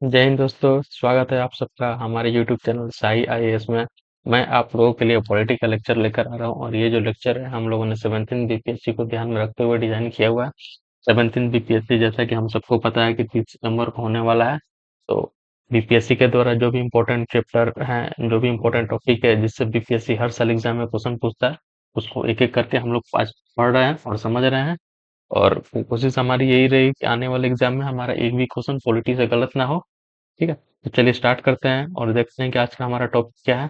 जय हिंद दोस्तों, स्वागत है आप सबका हमारे यूट्यूब चैनल साई आईएएस में। मैं आप लोगों के लिए पॉलिटिकल लेक्चर लेकर आ रहा हूं और ये जो लेक्चर है हम लोगों ने 17 बीपीएससी को ध्यान में रखते हुए डिजाइन किया हुआ है। 17 बीपीएससी जैसा कि हम सबको पता है कि 30 सितंबर को होने वाला है। तो बीपीएससी के द्वारा जो भी इम्पोर्टेंट चैप्टर हैं, जो भी इम्पोर्टेंट टॉपिक है जिससे बीपीएससी हर साल एग्जाम में क्वेश्चन पूछता है, उसको एक एक करके हम लोग आज पढ़ रहे हैं और समझ रहे हैं। और कोशिश हमारी यही रही कि आने वाले एग्जाम में हमारा एक भी क्वेश्चन पॉलिटी से गलत ना हो। ठीक है, तो चलिए स्टार्ट करते हैं और देखते हैं कि आज का हमारा टॉपिक क्या है।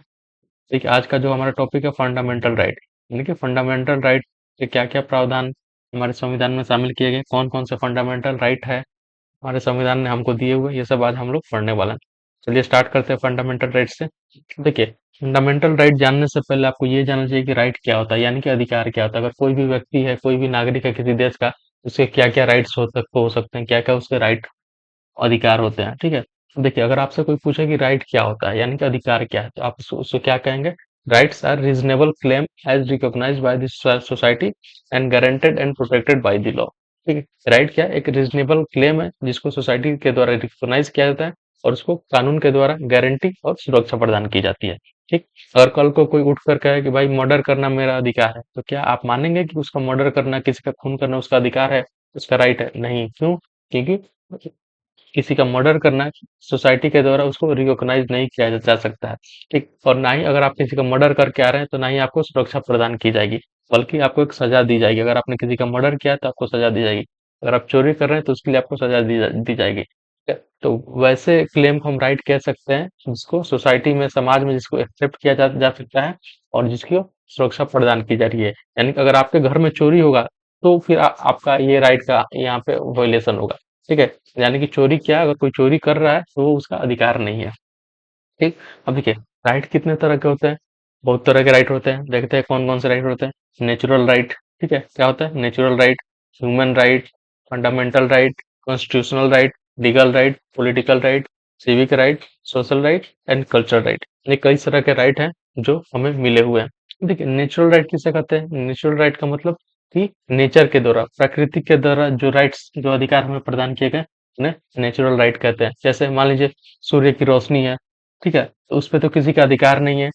देखिए, आज का जो हमारा टॉपिक है फंडामेंटल राइट, यानी कि फंडामेंटल राइट के क्या क्या प्रावधान हमारे संविधान में शामिल किए गए, कौन कौन से फंडामेंटल राइट है हमारे संविधान ने हमको दिए हुए, ये सब आज हम लोग पढ़ने वाले हैं। चलिए स्टार्ट करते हैं फंडामेंटल राइट से। देखिए, फंडामेंटल राइट जानने से पहले आपको ये जानना चाहिए कि राइट क्या होता है, यानी कि अधिकार क्या होता है। अगर कोई भी व्यक्ति है, कोई भी नागरिक है किसी देश का, उसके क्या क्या राइट्स हो सकते हैं, क्या क्या उसके राइट अधिकार होते हैं। ठीक है, तो देखिए, अगर आपसे कोई पूछे कि राइट क्या होता है यानी कि अधिकार क्या है, तो आप उसको क्या कहेंगे? Rights are reasonable claim as recognised by the society and guaranteed and protected by the law. ठीक है, राइट क्या है? एक रीजनेबल क्लेम है जिसको सोसाइटी के द्वारा रिकॉग्नाइज किया जाता है और उसको कानून के द्वारा गारंटी और सुरक्षा प्रदान की जाती है। ठीक, अगर कल को कोई उठकर कहे कि भाई मर्डर करना मेरा अधिकार है, तो क्या आप मानेंगे कि उसका मर्डर करना, किसी का खून करना उसका अधिकार है, उसका राइट है? नहीं। क्यों? क्योंकि किसी का मर्डर करना सोसाइटी के द्वारा उसको रिकॉग्नाइज नहीं किया जा सकता है। ठीक, और ना ही अगर आप किसी का मर्डर करके आ रहे हैं तो ना ही आपको सुरक्षा प्रदान की जाएगी, बल्कि आपको एक सजा दी जाएगी। अगर आपने किसी का मर्डर किया तो आपको सजा दी जाएगी, अगर आप चोरी कर रहे हैं तो उसके लिए आपको सजा दी जाएगी। ठीक है? तो वैसे क्लेम को हम राइट कह सकते हैं जिसको सोसाइटी में, समाज में जिसको एक्सेप्ट किया जा सकता है और जिसकी सुरक्षा प्रदान की जा रही है। यानी कि अगर आपके घर में चोरी होगा तो फिर आपका ये राइट का यहाँ पे वायलेशन होगा। ठीक है, यानी कि चोरी क्या, अगर कोई चोरी कर रहा है तो वो उसका अधिकार नहीं है। ठीक, अब देखिए, राइट कितने तरह के होते हैं? बहुत तरह के राइट होते हैं। देखते हैं कौन कौन से राइट होते हैं। नेचुरल राइट, ठीक है, क्या होता है natural right? Human right, fundamental right, constitutional right, legal right, political right, civic right, social right and cultural right. ये कई तरह के राइट हैं जो हमें मिले हुए हैं। देखिए, नेचुरल राइट किसे कहते हैं? नेचुरल राइट का मतलब कि नेचर के द्वारा, प्रकृति के द्वारा जो राइट्स, जो अधिकार हमें प्रदान किए गए, उन्हें नेचुरल राइट कहते हैं। जैसे मान लीजिए सूर्य की रोशनी है, ठीक है, तो उस पे तो किसी का अधिकार नहीं है।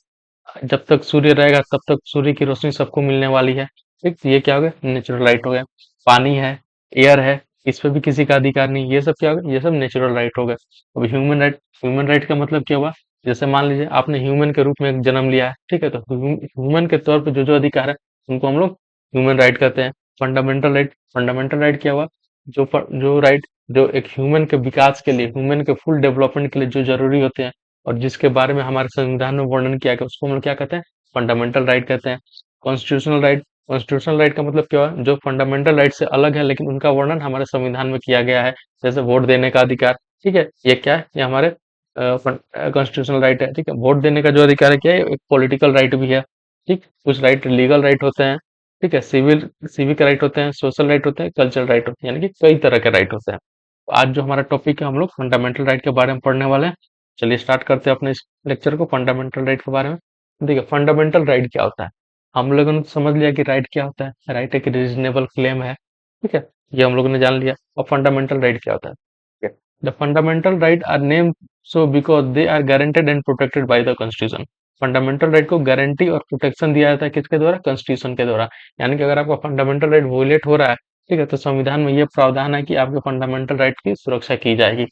जब तक सूर्य रहेगा तब तक सूर्य की रोशनी सबको मिलने वाली है। ठीक, तो ये क्या हो गया? नेचुरल राइट हो गया। पानी है, एयर है, इस पे भी किसी का अधिकार नहीं। ये सब क्या हो गया? ये सब नेचुरल राइट हो गए। अब ह्यूमन राइट, ह्यूमन राइट का मतलब क्या हुआ? जैसे मान लीजिए आपने ह्यूमन के रूप में एक जन्म लिया है, ठीक है, तो ह्यूमन के तौर पे जो जो अधिकार है उनको हम लोग ह्यूमन राइट कहते हैं। फंडामेंटल राइट, फंडामेंटल राइट क्या हुआ? जो राइट, जो एक ह्यूमन के विकास के लिए, ह्यूमन के फुल डेवलपमेंट के लिए जो जरूरी होते हैं और जिसके बारे में हमारे संविधान में वर्णन किया गया, उसको हम लोग क्या कहते हैं? फंडामेंटल राइट कहते हैं। कॉन्स्टिट्यूशनल राइट, कॉन्स्टिट्यूशनल राइट का मतलब क्या है? जो फंडामेंटल राइट से अलग है लेकिन उनका वर्णन हमारे संविधान में किया गया है। जैसे वोट देने का अधिकार, ठीक है, ये क्या है? ये हमारे कॉन्स्टिट्यूशनल राइट है। ठीक है, वोट देने का जो अधिकार है क्या है? एक पॉलिटिकल राइट भी है। ठीक, कुछ राइट लीगल राइट होते हैं, ठीक है, सिविल सिविक राइट होते हैं, सोशल राइट होते हैं, कल्चरल राइट होते हैं, यानी कि कई तरह के राइट होते हैं। तो आज जो हमारा टॉपिक है, हम लोग फंडामेंटल राइट के बारे में पढ़ने वाले हैं। चलिए स्टार्ट करते हैं अपने इस लेक्चर को फंडामेंटल राइट के बारे में। देखिए, फंडामेंटल राइट क्या होता है? हम लोगों ने तो समझ लिया कि राइट क्या होता है। राइट एक रीजनेबल क्लेम है, ठीक है, ये हम लोगों ने जान लिया। और फंडामेंटल राइट क्या होता है? ठीक है, the fundamental right are name so because they are guaranteed and protected by the constitution. Fundamental right को गारंटी और प्रोटेक्शन दिया जाता है किसके द्वारा? कॉन्स्टिट्यूशन के द्वारा। यानी कि अगर आपका फंडामेंटल राइट वोलेट हो रहा है, ठीक है, तो संविधान में ये प्रावधान है कि आपके फंडामेंटल राइट की सुरक्षा की जाएगी।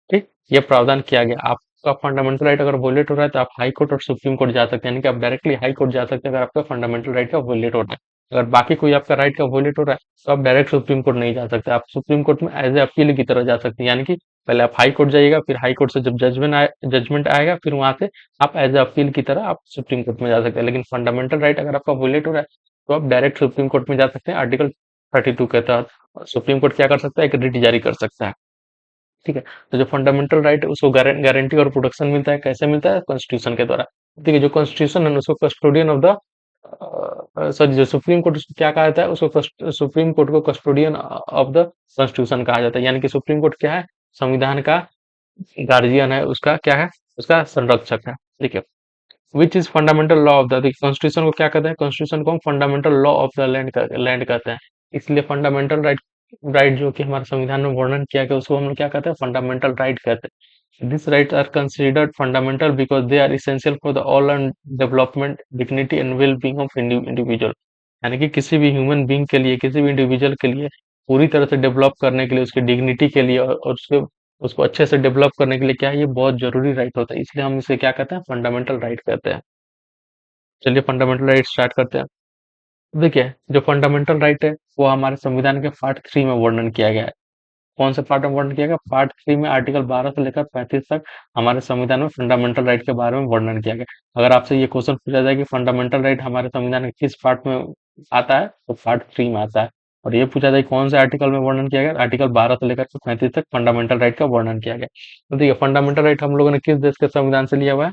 ठीक, ये प्रावधान किया गया। आपका फंडामेंटल राइट अगर वोलेट हो रहा है तो आप हाई कोर्ट और सुप्रीम कोर्ट जा सकते हैं, यानी कि आप डायरेक्टली हाई कोर्ट जा सकते हैं अगर आपका फंडामेंटल राइट का वोलेट हो रहा है। अगर बाकी कोई आपका राइट का वोलेट हो रहा है तो आप डायरेक्ट सुप्रीम कोर्ट नहीं जा सकते, आप सुप्रीम कोर्ट में एज ए अपील की तरह जा सकते हैं। यानी कि पहले आप हाई कोर्ट जाइएगा, फिर हाई कोर्ट से जब जजमेंट आएगा, फिर वहां से आप एज ए अपील की तरह आप सुप्रीम कोर्ट में जा सकते हैं। लेकिन फंडामेंटल राइट अगर आपका वोलेट हो रहा है तो आप डायरेक्ट सुप्रीम कोर्ट में जा सकते हैं। आर्टिकल 32 के तहत सुप्रीम कोर्ट क्या कर सकता है? एक रिट जारी कर सकता है। ठीक है, तो जो फंडामेंटल राइट है उसको गारंटी और प्रोटेक्शन मिलता है, कैसे मिलता है? कॉन्स्टिट्यूशन के द्वारा। ठीक है, जो कॉन्स्टिट्यूशन है उसको कस्टोडियन ऑफ द, सॉरी, जो सुप्रीम कोर्ट उसको क्या कहा जाता है? उसको सुप्रीम कोर्ट को कस्टोडियन ऑफ द कॉन्स्टिट्यूशन कहा जाता है। यानी कि सुप्रीम कोर्ट क्या है? संविधान का गार्जियन है, उसका क्या है? उसका संरक्षक है। ठीक है, which is fundamental law of the, constitution को क्या कहते हैं? कॉन्स्टिट्यूशन को हम fundamental law of the land कहते हैं। इसलिए फंडामेंटल राइट, राइट जो कि हमारे संविधान में वर्णन किया गया उसको हम लोग क्या कहते हैं? फंडामेंटल राइट कहते हैं। These rights are considered fundamental because they are essential for the all-round development, dignity and well-being of individual। यानी कि किसी भी ह्यूमन बीइंग के लिए, किसी भी इंडिविजुअल के लिए पूरी तरह से डेवलप करने के लिए, उसकी डिग्निटी के लिए और उसके उसको अच्छे से डेवलप करने के लिए क्या है, ये बहुत जरूरी राइट होता है। इसलिए हम इसे क्या कहते हैं, फंडामेंटल राइट कहते हैं। चलिए फंडामेंटल राइट स्टार्ट करते हैं। देखिए जो फंडामेंटल राइट है वो हमारे संविधान के पार्ट 3 में वर्णन किया गया है। कौन से पार्ट में वर्णन किया गया? पार्ट 3 में आर्टिकल 12 से लेकर 35 तक हमारे संविधान में फंडामेंटल राइट के बारे में वर्णन किया गया। अगर आपसे ये क्वेश्चन पूछा जाए कि फंडामेंटल राइट हमारे संविधान के किस पार्ट में आता है, तो पार्ट 3 में आता है। और ये पूछा जाए कौन से आर्टिकल में वर्णन किया गया, आर्टिकल 12 से लेकर 35 तक फंडामेंटल राइट का वर्णन किया गया। तो देखिए फंडामेंटल राइट हम लोगों ने किस देश के संविधान से लिया हुआ है?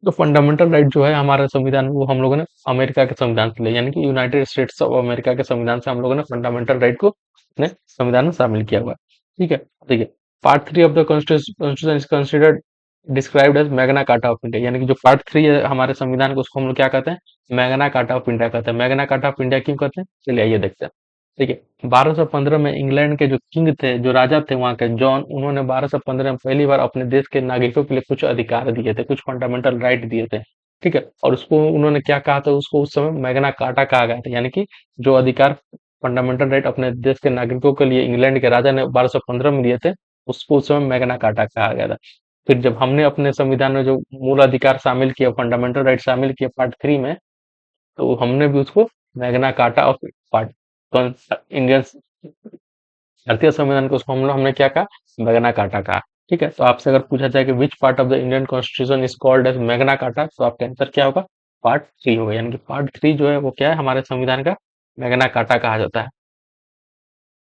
तो फंडामेंटल राइट जो है हमारे संविधान में, वो हम लोगों ने अमेरिका के संविधान से लिया, यानी कि यूनाइटेड स्टेट्स ऑफ अमेरिका के संविधान से हम लोगों ने फंडामेंटल राइट को अपने संविधान में शामिल किया हुआ है। ठीक है, देखिए part 3 of the constitution is considered described as Magna Carta of India, यानी कि जो पार्ट 3 है हमारे संविधान को, उसको हम लोग क्या कहते हैं, मैग्ना कार्टा ऑफ इंडिया कहते हैं। मैग्ना कार्टा ऑफ इंडिया क्यों कहते हैं, चलिए आइए देखते हैं। देखिए 1215 में इंग्लैंड के जो किंग थे, जो राजा थे वहां के, जॉन, उन्होंने 1215 में पहली बार अपने देश के नागरिकों के लिए कुछ अधिकार दिए थे, कुछ फंडामेंटल राइट दिए थे। ठीक है, और उसको उन्होंने क्या कहा था, उसको उस समय मैग्ना कार्टा कहा गया था, यानी कि जो अधिकार फंडामेंटल राइट अपने देश के नागरिकों के लिए इंग्लैंड के राजा ने 1215 में दिए थे, उसको उस समय मैग्ना कार्टा कहा गया था। फिर जब हमने अपने संविधान में जो मूल अधिकार शामिल किया, फंडामेंटल राइट शामिल किया पार्ट 3 में, तो हमने भी उसको Magna Carta of part Indian भारतीय संविधान को, उसको हमने क्या कहा, मैग्ना कार्टा कहा। ठीक है, तो आपसे अगर पूछा जाए कि which part of the Indian constitution is called as Magna Carta, तो आपका आंसर क्या होगा, पार्ट 3 होगा। यानी कि पार्ट 3 जो है वो क्या है, हमारे संविधान का मैग्ना कार्टा कहा जाता है।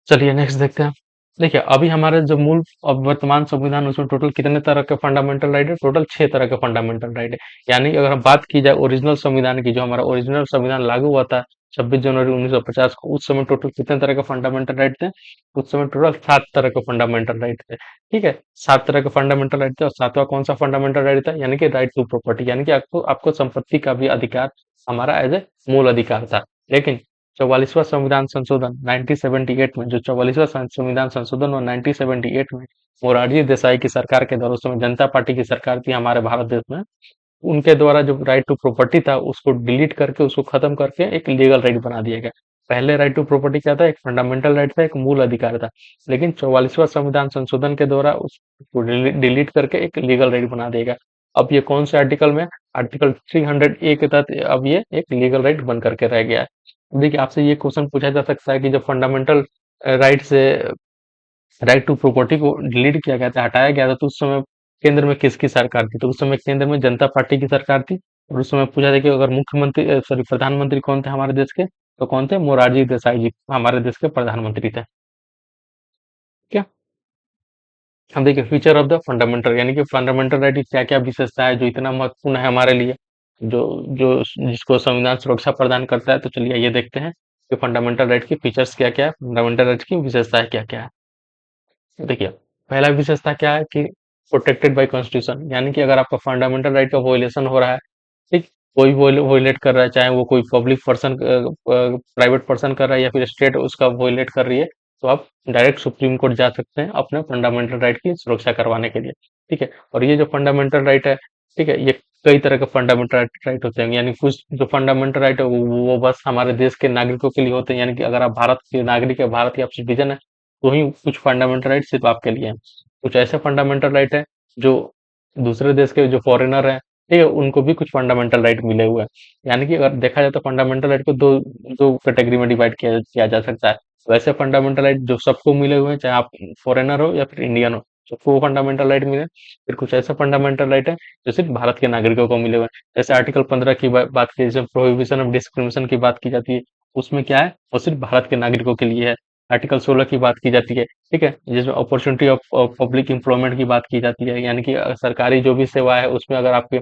चलिए नेक्स्ट देखते हैं। देखिए अभी हमारे जो मूल अब वर्तमान संविधान, उसमें टोटल कितने तरह के फंडामेंटल राइट है, टोटल 6 तरह के फंडामेंटल राइट है। यानी कि अगर हम बात की जाए ओरिजिनल संविधान की, जो हमारा ओरिजिनल संविधान लागू हुआ था 26 जनवरी 1950 को, उस समय टोटल कितने तरह के फंडामेंटल राइट थे, उस समय टोटल 7 तरह के फंडामेंटल राइट थे। ठीक है, 7 तरह के फंडामेंटल राइट थे, और सातवां कौन सा फंडामेंटल राइट था, यानी कि राइट टू प्रॉपर्टी, यानी कि आपको आपको संपत्ति का भी अधिकार हमारा एज ए मूल अधिकार था। लेकिन 44वां संविधान संशोधन 1978 में, जो 44वां संविधान संशोधन हुआ 1978 में, मोरारजी देसाई की सरकार के द्वारा, उस समय जनता पार्टी की सरकार थी हमारे भारत देश में, उनके द्वारा जो राइट टू प्रॉपर्टी था उसको डिलीट करके, उसको खत्म करके एक लीगल राइट बना दिया गया। पहले राइट टू प्रॉपर्टी क्या था, एक फंडामेंटल राइट था, एक मूल अधिकार था। लेकिन 44वां संविधान संशोधन के द्वारा उसको डिलीट करके एक लीगल राइट बना दिया गया। अब ये कौन से आर्टिकल में, आर्टिकल 300A के तहत अब ये एक लीगल राइट बन करके रह गया है। देखिए आपसे ये क्वेश्चन पूछा जा सकता है कि जब फंडामेंटल राइट से राइट टू प्रॉपर्टी को डिलीट किया गया था, हटाया गया था, तो उस समय केंद्र में किसकी सरकार थी, तो उस समय केंद्र में जनता पार्टी की सरकार थी। और उस समय पूछा था कि अगर मुख्यमंत्री, सॉरी, प्रधानमंत्री कौन थे हमारे देश के, तो कौन थे, मोरारजी देसाई जी हमारे देश के प्रधानमंत्री थे। क्या, हम देखिए फीचर ऑफ द फंडामेंटल, यानी कि फंडामेंटल राइट की क्या क्या विशेषता है जो इतना महत्वपूर्ण है हमारे लिए, जो जो जिसको संविधान सुरक्षा प्रदान करता है। तो चलिए ये देखते हैं कि फंडामेंटल राइट की फीचर्स क्या क्या है, फंडामेंटल राइट की विशेषताएं क्या क्या है। देखिए पहला विशेषता क्या है कि प्रोटेक्टेड बाय कॉन्स्टिट्यूशन, यानी कि अगर आपका फंडामेंटल राइट का वोलेशन हो रहा है, ठीक, कोई वोलेट कर रहा है, चाहे वो कोई पब्लिक पर्सन, प्राइवेट पर्सन कर रहा है, या फिर स्टेट उसका वोलेट कर रही है, तो आप डायरेक्ट सुप्रीम कोर्ट जा सकते हैं अपने फंडामेंटल राइट की सुरक्षा करवाने के लिए। ठीक है, और ये जो फंडामेंटल राइट है, ठीक है, ये कई तरह के फंडामेंटल राइट होते हैं। यानी कुछ जो फंडामेंटल राइट है वो बस हमारे देश के नागरिकों के लिए होते हैं, यानी कि अगर आप भारत के नागरिक है, भारत के आप सिटीजन है, तो ही कुछ फंडामेंटल राइट सिर्फ आपके लिए हैं। कुछ ऐसे फंडामेंटल राइट है जो दूसरे देश के जो फॉरेनर हैं, ठीक है, उनको भी कुछ फंडामेंटल राइट मिले हुए हैं। यानी कि अगर देखा जाए तो फंडामेंटल राइट को दो दो कैटेगरी में डिवाइड किया जा सकता है। वैसे फंडामेंटल राइट जो सबको मिले हुए हैं, चाहे आप फॉरेनर हो या फिर इंडियन हो, सबको फंडामेंटल राइट मिले। फिर कुछ ऐसे फंडामेंटल राइट है जो सिर्फ भारत के नागरिकों को मिले हुए हैं। जैसे आर्टिकल 15 की बात की, जैसे प्रोहिबिशन ऑफ डिस्क्रिमिनेशन की बात की जाती है, उसमें क्या है, वो सिर्फ भारत के नागरिकों के लिए है। आर्टिकल 16 की बात की जाती है, ठीक है, जिसमें अपॉर्चुनिटी ऑफ पब्लिक एम्प्लॉयमेंट की बात की जाती है, यानी कि सरकारी जो भी सेवा है उसमें अगर आपके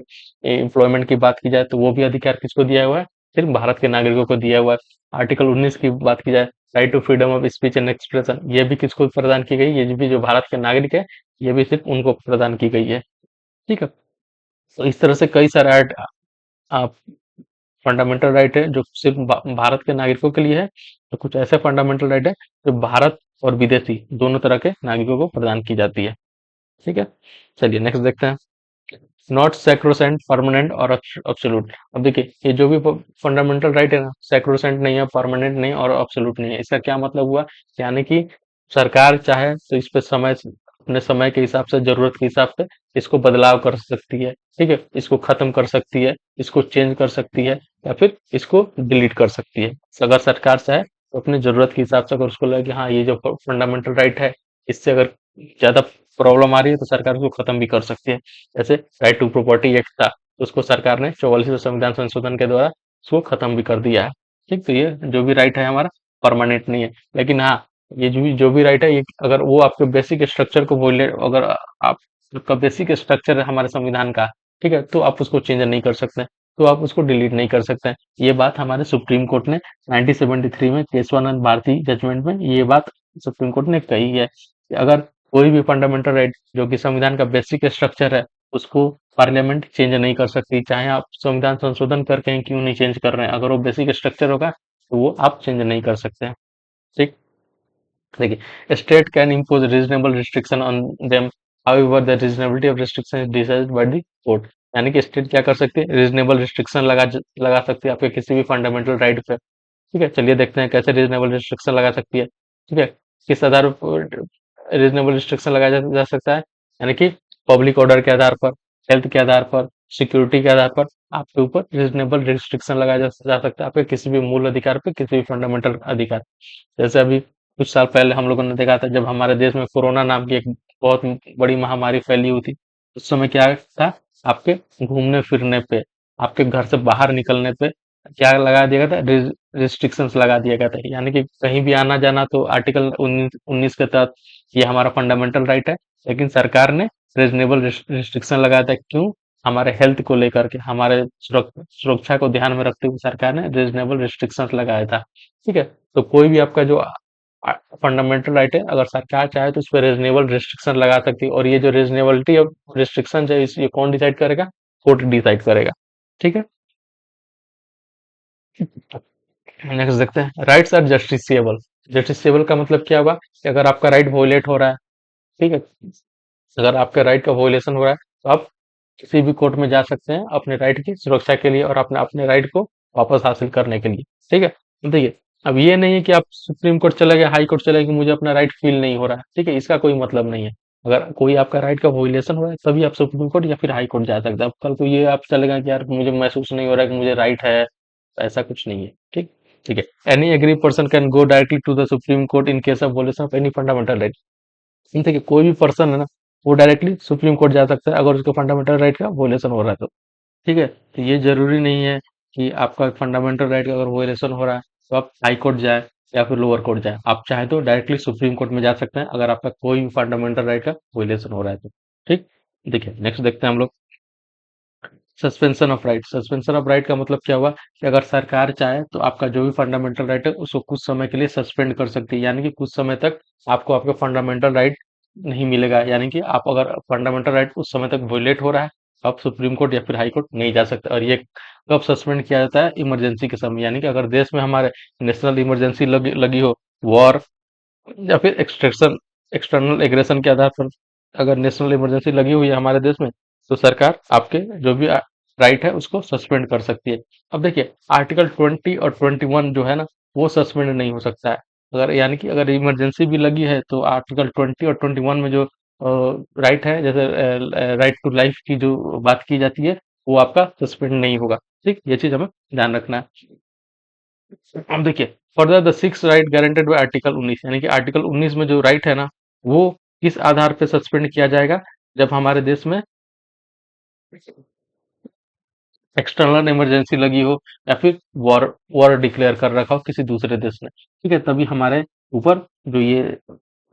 एम्प्लॉयमेंट की बात की जाए, तो वो भी अधिकार किसको दिया हुआ है, सिर्फ भारत के नागरिकों को दिया हुआ है। आर्टिकल 19 की बात की जाए, right to freedom of speech and expression, ये भी किसको प्रदान की गई, ये भी जो भारत के नागरिक है, ये भी सिर्फ उनको प्रदान की गई है। ठीक है, तो इस तरह से कई सारे फंडामेंटल राइट है जो सिर्फ भारत के नागरिकों के लिए है। तो कुछ ऐसे फंडामेंटल राइट है जो भारत और विदेशी दोनों तरह के नागरिकों को प्रदान की जाती है। ठीक है। चलिए नेक्स्ट देखते हैं। नॉट सैक्रोसेंट, परमानेंट और अब्सोल्यूट। अब देखिए ये जो भी फंडामेंटल राइट है ना, सैक्रोसेंट नहीं है, परमानेंट नहीं और अब्सोल्यूट नहीं है। इसका क्या मतलब हुआ? यानी कि सरकार चाहे तो इस पे अपने समय के हिसाब से, जरूरत के हिसाब से इसको बदलाव कर सकती है। ठीक है, इसको खत्म कर सकती है, इसको चेंज कर सकती है, या फिर इसको डिलीट कर सकती है। अगर सरकार चाहे तो अपनी जरूरत के हिसाब से, अगर उसको लगे कि हाँ ये जो फंडामेंटल राइट है इससे अगर ज्यादा प्रॉब्लम आ रही है, तो सरकार उसको खत्म भी कर सकती है। जैसे राइट टू प्रॉपर्टी एक्ट था, तो उसको सरकार ने 44वें संविधान संशोधन के द्वारा उसको खत्म भी कर दिया है। ठीक, तो ये जो भी राइट है हमारा परमानेंट नहीं है। लेकिन हाँ, ये जो भी राइट है, ये अगर वो आपके बेसिक स्ट्रक्चर को वोलेट, अगर आप आपका बेसिक स्ट्रक्चर है हमारे संविधान का, ठीक है, तो आप उसको चेंज नहीं कर सकते, तो आप उसको डिलीट नहीं कर सकते। ये बात हमारे सुप्रीम कोर्ट ने 1973 में केशवानंद भारती जजमेंट में ये बात सुप्रीम कोर्ट ने कही है कि अगर कोई भी फंडामेंटल राइट जो कि संविधान का बेसिक स्ट्रक्चर है, उसको पार्लियामेंट चेंज नहीं कर सकती, चाहे आप संविधान संशोधन करके ही क्यों नहीं चेंज कर रहे हैं। अगर वो बेसिक स्ट्रक्चर होगा तो वो आप चेंज नहीं कर सकते हैं। ठीक, देखिए state can impose reasonable restriction on them, however the reasonability of restriction is decided by the court. यानी कि स्टेट क्या कर सकती है? रीजनेबल रिस्ट्रिक्शन लगा सकती है आपके किसी भी फंडामेंटल राइट पे। ठीक है, चलिए देखते हैं कैसे रीजनेबल रिस्ट्रिक्शन लगा सकती है। ठीक है, किस आधार पर रीजनेबल रिस्ट्रिक्शन लगाया जा सकता है? यानी कि पब्लिक ऑर्डर के आधार पर, हेल्थ के आधार पर, सिक्योरिटी के आधार पर आपके ऊपर रीजनेबल रिस्ट्रिक्शन लगाया जा सकता है, आपके किसी भी मूल अधिकार पे, किसी भी फंडामेंटल अधिकार। जैसे अभी कुछ साल पहले हम लोगों ने देखा था, जब हमारे देश में कोरोना नाम की एक बहुत बड़ी महामारी फैली हुई थी। उस समय क्या था? आपके घूमने फिरने पे, आपके घर से बाहर निकलने पे क्या लगा दिया गया था? रिस्ट्रिक्शंस लगा दिया गया था। यानी कि कहीं भी आना जाना तो आर्टिकल 19 के तहत ये हमारा फंडामेंटल राइट है, लेकिन सरकार ने रीजनेबल रिस्ट्रिक्शन लगाया था। क्यों? हमारे हेल्थ को लेकर के, हमारे सुरक्षा को ध्यान में रखते हुए सरकार ने रीजनेबल रिस्ट्रिक्शंस लगाया था। ठीक है, तो कोई भी आपका जो फंडामेंटल राइट है, अगर सरकार चाहे तो उस पर रीजनेबल रिस्ट्रिक्शन लगा सकती है। और ये जो रीजनेबलिटी ऑफ रिस्ट्रिक्शन है, ये कौन डिसाइड करेगा? कोर्ट डिसाइड करेगा। ठीक है, नेक्स्ट देखते हैं। Rights are justiciable. जस्टिसिएबल का मतलब क्या हुआ कि अगर आपका राइट वोलेट हो रहा है, ठीक है, अगर आपके राइट का वोलेशन हो रहा है, तो आप किसी भी कोर्ट में जा सकते हैं अपने राइट की सुरक्षा के लिए और अपने अपने राइट को वापस हासिल करने के लिए। ठीक है, तो देखिए अब ये नहीं है कि आप सुप्रीम कोर्ट चले गए, हाई कोर्ट चले गए कि मुझे अपना राइट फील नहीं हो रहा है। ठीक है, इसका कोई मतलब नहीं है। अगर कोई आपका राइट का वोलेशन हो रहा है, तभी आप सुप्रीम कोर्ट या फिर हाई कोर्ट जा सकते हैं। अब कल को ये आप चले गए कि यार मुझे महसूस नहीं हो रहा है कि मुझे राइट है, ऐसा कुछ नहीं है। ठीक, ठीक है। Any aggrieved person can go directly to the Supreme Court in case of violation of any fundamental right. देखिए कोई भी पर्सन है ना, वो डायरेक्टली सुप्रीम कोर्ट जा सकता है अगर उसको फंडामेंटल राइट का वोलेशन हो रहा है तो। ठीक है, तो ये जरूरी नहीं है कि आपका फंडामेंटल राइट का अगर वोलेशन हो रहा है तो आप हाई कोर्ट जाए या फिर लोअर कोर्ट जाए। आप चाहे तो डायरेक्टली सुप्रीम कोर्ट में जा सकते हैं अगर आपका कोई भी फंडामेंटल राइट का वोलेशन हो रहा है तो। ठीक, देखिए नेक्स्ट देखते हैं हम लोग। Suspension of right. Suspension of right का मतलब क्या हुआ कि अगर सरकार चाहे तो आपका जो भी फंडामेंटल राइट है उसको कुछ समय के लिए सस्पेंड कर सकती है। यानी कि कुछ समय तक आपको आपका फंडामेंटल राइट नहीं मिलेगा। यानी कि आप अगर फंडामेंटल राइट उस समय तक वोलेट हो रहा है, तो आप सुप्रीम कोर्ट या फिर हाई कोर्ट नहीं जा सकते। और ये कब सस्पेंड किया जाता है? इमरजेंसी के समय। यानी कि अगर देश में हमारे नेशनल इमरजेंसी लगी हो, वॉर या फिर एक्सटर्नल एग्रेशन के आधार पर अगर नेशनल इमरजेंसी लगी हुई है हमारे देश में, तो सरकार आपके जो भी राइट है उसको सस्पेंड कर सकती है। अब देखिए आर्टिकल 20 और 21 जो है ना, वो सस्पेंड नहीं हो सकता है। अगर यानी कि अगर इमरजेंसी भी लगी है तो आर्टिकल 20 और 21 में जो राइट है, जैसे राइट टू लाइफ की जो बात की जाती है, वो आपका सस्पेंड नहीं होगा। ठीक, ये चीज हमें ध्यान रखना है। अब देखिए further the six right guaranteed bye article 19, यानी कि आर्टिकल 19 में जो राइट है ना, वो किस आधार पे सस्पेंड किया जाएगा? जब हमारे देश में एक्सटर्नल इमरजेंसी लगी हो या फिर वॉर वॉर डिक्लेयर कर रखा हो किसी दूसरे देश ने। ठीक है, तभी हमारे ऊपर जो ये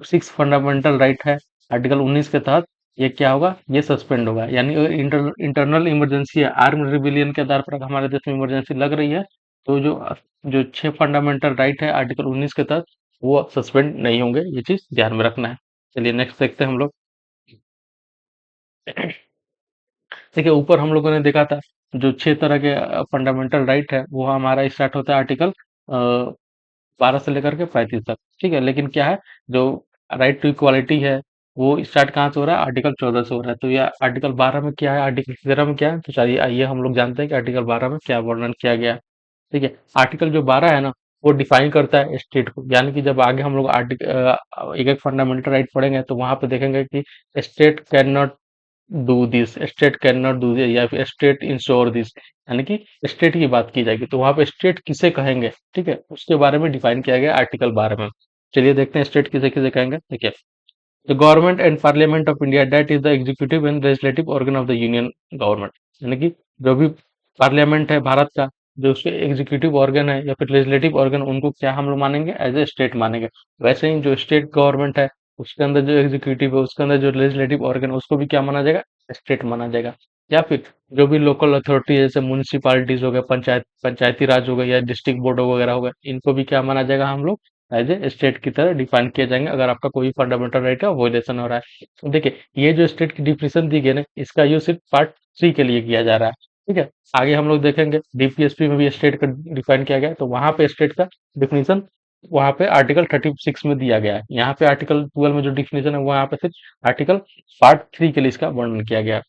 सिक्स फंडामेंटल राइट है आर्टिकल 19 के तहत, ये क्या होगा? ये सस्पेंड होगा। यानी अगर इंटरनल इमरजेंसी है, आर्म रिबिलियन के आधार पर अगर हमारे देश में इमरजेंसी लग रही है, तो जो जो छह फंडामेंटल राइट है आर्टिकल 19 के तहत, वो सस्पेंड नहीं होंगे। ये चीज ध्यान में रखना है। चलिए नेक्स्ट देखते हैं हम लोग। देखिए ऊपर हम लोगों ने देखा था जो छह तरह के फंडामेंटल राइट है, वो हमारा स्टार्ट होता है आर्टिकल 12 से लेकर के 35 तक। ठीक है, लेकिन क्या है जो राइट टू इक्वालिटी है, वो स्टार्ट कहाँ से हो रहा है, आर्टिकल 14 से हो रहा है। तो ये आर्टिकल 12 में क्या है, आर्टिकल 13 में क्या है, तो चलिए आइए हम लोग जानते हैं कि आर्टिकल 12 में क्या वर्णन किया गया है। ठीक है, आर्टिकल जो 12 है ना, वो डिफाइन करता है स्टेट को, यानी कि जब आगे हम लोग आर्टिकल एक एक फंडामेंटल राइट पढ़ेंगे तो वहां पे देखेंगे कि state can not do this, state can not do this, या फिर स्टेट इंश्योर दिस, यानी कि स्टेट की बात की जाएगी तो वहां पे स्टेट किसे कहेंगे, ठीक है, उसके बारे में डिफाइन किया गया आर्टिकल 12 में। चलिए देखते हैं स्टेट किसे किसे कहेंगे। देखिए, the government and parliament of India that is the executive and legislative organ of the union government, यानी कि जो भी पार्लियामेंट है भारत का, जो उसके एग्जीक्यूटिव ऑर्गन है या फिर लेजिस्लेटिव ऑर्गन, उनको क्या हम लोग मानेंगे, एज ए स्टेट मानेंगे। वैसे ही जो स्टेट गवर्नमेंट है, उसके अंदर जो एग्जीक्यूटिव है, उसके अंदर जो लेजिस्लेटिव ऑर्गन है, उसको भी क्या माना जाएगा, स्टेट माना जाएगा। या फिर जो भी लोकल अथॉरिटी जैसे म्यूनिसिपालिटीज हो गए, पंचायती राज हो गए या डिस्ट्रिक्ट बोर्ड वगैरह हो गए, इनको भी क्या माना जाएगा, हम लोग एज ए स्टेट की तरह डिफाइन किए जाएंगे अगर आपका कोई फंडामेंटल राइट का वोलेशन हो रहा है। तो देखिए, ये जो स्टेट की डिफिनेशन दी गई ना, इसका यूज सिर्फ पार्ट 3 के लिए किया जा रहा है। ठीक है, आगे हम लोग देखेंगे डीपीएसपी में भी स्टेट का डिफाइन किया गया है, तो वहां पे स्टेट का डिफिनेशन वहां पे आर्टिकल 36 में दिया गया है। यहाँ पे आर्टिकल 12 में जो डिफिनेशन है, वहां पे सिर्फ आर्टिकल पार्ट 3 के लिए इसका वर्णन किया गया है।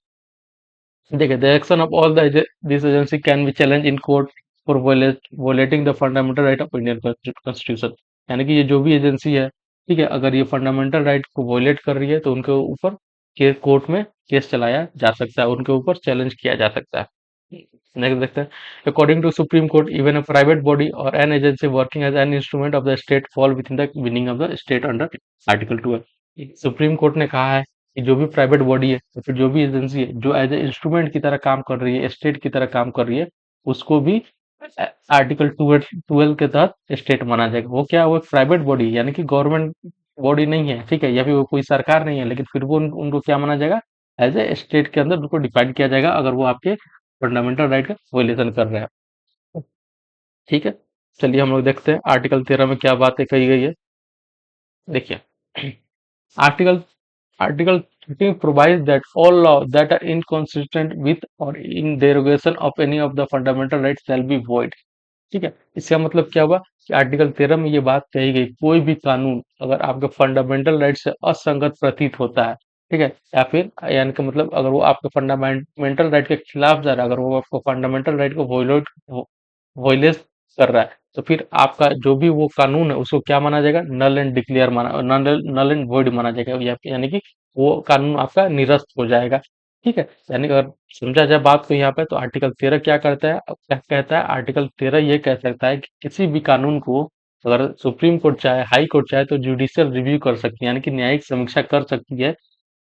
देखिए, the action of all this agency can be challenge in court for violating the fundamental right of Indian constitution, यानी कि ये जो भी एजेंसी है, ठीक है, अगर ये फंडामेंटल राइट को वोलेट कर रही है तो उनके ऊपर के कोर्ट में केस चलाया जा सकता है, उनके ऊपर चैलेंज किया जा सकता है। नेक्स्ट देखते हैं, according to supreme court even a private body और an agency working as an instrument of the state fall within the meaning of the state under article 12। Supreme court ने कहा है कि जो भी प्राइवेट बॉडी है या फिर जो भी एजेंसी है जो एज ए इंस्ट्रूमेंट की तरह काम कर रही है, स्टेट की तरह काम कर रही है, उसको भी आर्टिकल 12 के तहत स्टेट माना जाएगा। वो क्या, वो प्राइवेट बॉडी यानी कि गवर्नमेंट बॉडी नहीं है, ठीक है, या फिर वो कोई सरकार नहीं है, लेकिन फिर वो उनको क्या माना जाएगा, एज ए स्टेट के अंदर उनको डिफाइन किया जाएगा अगर वो आपके फंडामेंटल राइट का वायलेशन कर रहे हैं। ठीक है, चलिए हम लोग देखते हैं आर्टिकल 13 में क्या बातें कही गई है। देखिए, article article 13 provides that all laws that are inconsistent with or in derogation of any of the fundamental rights shall be void। ठीक है, इसका मतलब क्या हुआ कि आर्टिकल 13 में ये बात कही गई, कोई भी कानून अगर आपके फंडामेंटल राइट से असंगत प्रतीत होता है, ठीक है, या फिर यानी कि मतलब अगर वो आपके फंडामेंटल राइट के खिलाफ जा रहा है, अगर वो आपको फंडामेंटल राइट को वॉयलेट कर रहा है, तो फिर आपका जो भी वो कानून है उसको क्या माना जाएगा, नल एंड डिक्लेयर माना, नल एंड वॉइड माना जाएगा, यानी कि वो कानून आपका निरस्त हो जाएगा। ठीक है, यानी अगर समझा जाए बात को यहाँ पे, तो आर्टिकल 13 क्या करता है, क्या कहता है, आर्टिकल 13 ये कह सकता है कि किसी भी कानून को अगर सुप्रीम कोर्ट चाहे, हाई कोर्ट चाहे, तो जुडिशियल रिव्यू कर सकती है, यानी कि न्यायिक समीक्षा कर सकती है,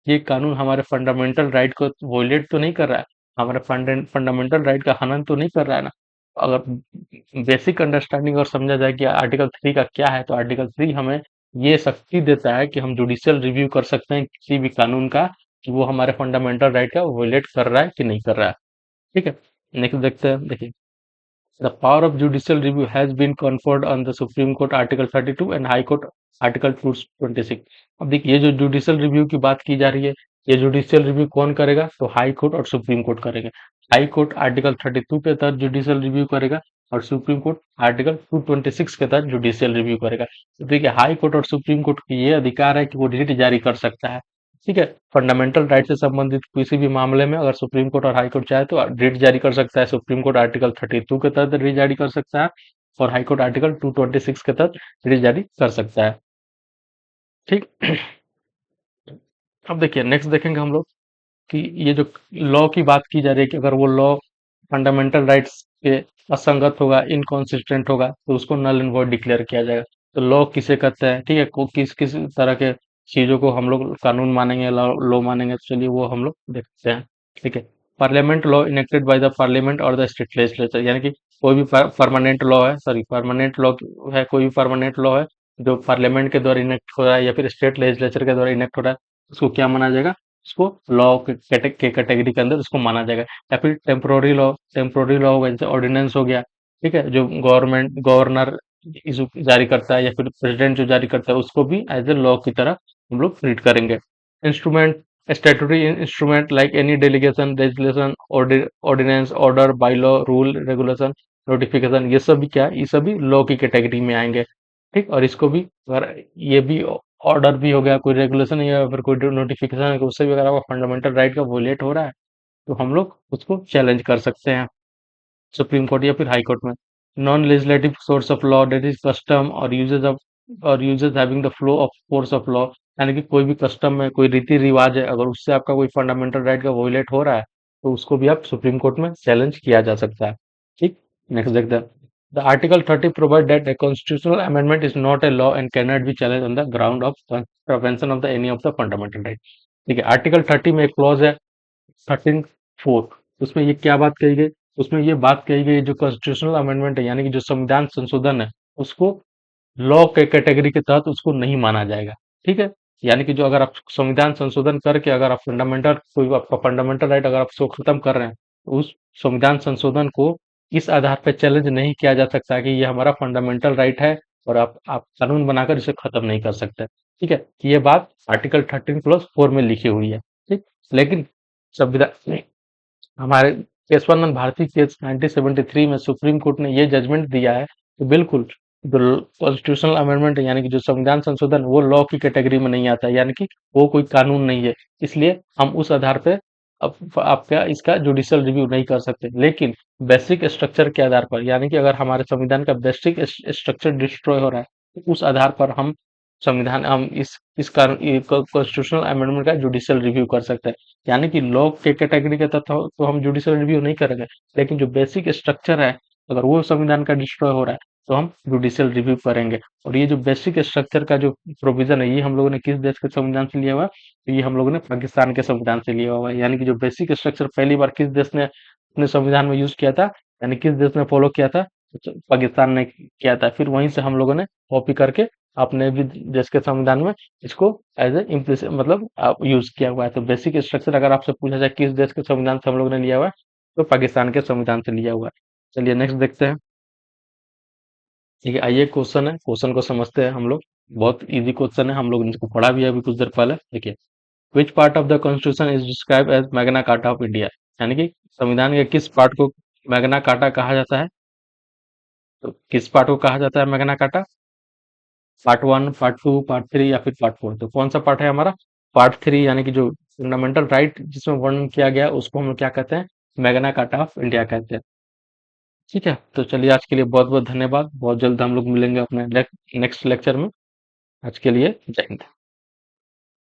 ये कानून हमारे फंडामेंटल राइट को वोलेट तो नहीं कर रहा है, हमारे फंडामेंटल राइट का हनन तो नहीं कर रहा है ना। अगर बेसिक अंडरस्टैंडिंग और समझा जाए कि आर्टिकल 3 का क्या है, तो आर्टिकल 3 हमें ये शक्ति देता है कि हम जुडिशियल रिव्यू कर सकते हैं किसी भी कानून का, कि वो हमारे फंडामेंटल राइट का वोलेट कर रहा है कि नहीं कर रहा है। ठीक है, नेक्स्ट देखते हैं। देखिए, the power of judicial review has been conferred on the Supreme Court Article 32 and High Court Article 226। अब देखिए, ये जो जुडिशियल रिव्यू की बात की जा रही है, ये जुडिशियल रिव्यू कौन करेगा, तो हाई कोर्ट और सुप्रीम कोर्ट करेंगे। हाई कोर्ट आर्टिकल 32 के तहत जुडिशियल रिव्यू करेगा और सुप्रीम कोर्ट आर्टिकल 226 के तहत जुडिशियल रिव्यू करेगा। तो देखिए, हाई कोर्ट और सुप्रीम कोर्ट को ये अधिकार है कि वो रिट जारी कर सकता है। ठीक है, फंडामेंटल राइट से संबंधित किसी भी मामले में अगर सुप्रीम कोर्ट और हाई कोर्ट चाहे तो रिट जारी कर सकता है। सुप्रीम कोर्ट आर्टिकल 32 के तहत रिट जारी कर सकता है और हाई कोर्ट आर्टिकल 226 के तहत रिट जारी कर सकता है। ठीक, अब देखिए नेक्स्ट देखेंगे हम लोग कि ये जो लॉ की बात की जा रही है कि अगर वो लॉ फंडामेंटल राइट्स के असंगत होगा, इनकॉन्सिस्टेंट होगा, तो उसको नल एंड वॉइड डिक्लेयर किया जाएगा। तो लॉ किसे कहते हैं, ठीक है, को किस किस तरह के चीजों को हम लोग कानून मानेंगे, लॉ मानेंगे, तो चलिए वो हम लोग देखते हैं। ठीक है, parliament law enacted by the parliament और द स्टेट लेजिस्लेचर, यानी कि कोई भी परमानेंट लॉ है, सॉरी परमानेंट लॉ है, कोई भी परमानेंट लॉ है जो पार्लियामेंट के द्वारा इनेक्ट हो रहा है या फिर स्टेट लेजिस्लेचर के द्वारा इनेक्ट हो रहा है, उसको क्या माना जाएगा, उसको लॉ के कैटेगरी के अंदर उसको माना जाएगा। या फिर टेम्पोररी लॉ होगा, जैसे ऑर्डिनेंस हो गया, ठीक है, जो गवर्नर इशू जारी करता है या फिर प्रेसिडेंट जो जारी करता है, उसको भी एज ए लॉ की तरह हम लोग ट्रीट करेंगे। Instrument, statutory instrument like any delegation, legislation, ordinance, order, by law, rule, regulation, notification, ये सब भी क्या है, ये सभी लॉ की कैटेगरी में आएंगे। ठीक, और इसको भी अगर ये भी ऑर्डर भी हो गया, कोई रेगुलेशन या फिर कोई नोटिफिकेशन है, उससे भी अगर आपका फंडामेंटल राइट का वोलेट हो रहा है, तो हम लोग उसको चैलेंज कर सकते हैं सुप्रीम कोर्ट या फिर हाई कोर्ट में। Non legislative source of law, that is custom और यूजेस ऑफ और uses having the flow of force of law, यानी कि कोई भी कस्टम में कोई रीति रिवाज है, अगर उससे आपका कोई फंडामेंटल राइट का वोलेट हो रहा है, तो उसको भी आप सुप्रीम कोर्ट में चैलेंज किया जा सकता है। ठीक, नेक्स्ट देखते हैं। The article 30 provide that a constitutional amendment is not a law and cannot be challenged on the ground of contravention of the any of the fundamental right। ठीक है, आर्टिकल 30 में एक क्लॉज है, 13(4), उसमें ये क्या बात कही गई? उसमें ये बात कही गई, जो कॉन्स्टिट्यूशनल अमेंडमेंट है, यानी कि जो संविधान संशोधन है, उसको लॉ के कैटेगरी के तहत उसको नहीं माना जाएगा। ठीक है, यानी कि जो अगर आप संविधान संशोधन करके अगर आप फंडामेंटल कोई आपका फंडामेंटल राइट अगर आप उसको खत्म कर रहे हैं, तो उस संविधान संशोधन को इस आधार पर चैलेंज नहीं किया जा सकता कि ये हमारा फंडामेंटल राइट है और आप कानून बनाकर इसे खत्म नहीं कर सकते। ठीक है, ये बात आर्टिकल 13+4 में लिखी हुई है। ठीक, लेकिन संविधान हमारे केशवानंद भारती केस 1973 में सुप्रीम कोर्ट ने ये जजमेंट दिया है कि बिल्कुल जो कॉन्स्टिट्यूशनल अमेंडमेंट है, यानी कि जो संविधान संशोधन, वो लॉ की कैटेगरी में नहीं आता है, यानी कि वो कोई कानून नहीं है। इसलिए हम उस आधार पे आपका इसका जुडिशियल रिव्यू नहीं कर सकते। लेकिन बेसिक स्ट्रक्चर के आधार पर, यानी कि अगर हमारे संविधान का बेसिक स्ट्रक्चर डिस्ट्रॉय हो रहा है, तो उस आधार पर हम संविधान हम इस कारण कॉन्स्टिट्यूशनल अमेंडमेंट का जुडिशियल रिव्यू कर सकते हैं। यानी कि लॉ के कैटेगरी के तहत तो हम जुडिशियल रिव्यू नहीं करेंगे, लेकिन जो बेसिक स्ट्रक्चर है, अगर वो संविधान का डिस्ट्रॉय हो रहा है, तो हम जुडिशियल रिव्यू करेंगे। और ये जो बेसिक स्ट्रक्चर का जो प्रोविजन है, ये हम लोगों ने किस देश के संविधान से लिया हुआ है? तो ये हम लोगों ने पाकिस्तान के संविधान से लिया हुआ है। यानी कि जो बेसिक स्ट्रक्चर पहली बार किस देश ने अपने संविधान में यूज किया था, यानी किस देश ने फॉलो किया था? तो पाकिस्तान ने किया था। फिर वहीं से हम लोगों ने कॉपी करके अपने भी देश के संविधान में इसको एज ए इम्प्लिसिट मतलब यूज किया हुआ है। तो बेसिक स्ट्रक्चर अगर आपसे पूछा जाए किस देश के संविधान से हम लोगों ने लिया हुआ है, तो पाकिस्तान के संविधान से लिया हुआ है। चलिए नेक्स्ट देखते हैं। ठीक है, आइए क्वेश्चन है, क्वेश्चन को समझते हैं हम लोग। बहुत इजी क्वेश्चन है, हम लोग इसको पढ़ा भी है अभी कुछ देर पहले। देखिए, which part of the constitution is describe as Magna Carta of India, यानी कि संविधान के किस पार्ट को मैग्ना कार्टा कहा जाता है? तो किस पार्ट को कहा जाता है Magna carta? Part 1, part 2, part 3 या फिर पार्ट 4? तो कौन सा पार्ट है हमारा? पार्ट 3, यानी कि जो फंडामेंटल राइट जिसमें वर्णन किया गया है, उसको हम लोग क्या कहते हैं? मैग्ना कार्टा ऑफ इंडिया कहते हैं। ठीक है, तो चलिए आज के लिए बहुत बहुत धन्यवाद। बहुत जल्द हम लोग मिलेंगे अपने नेक्स्ट लेक्चर में। आज के लिए जय हिंद।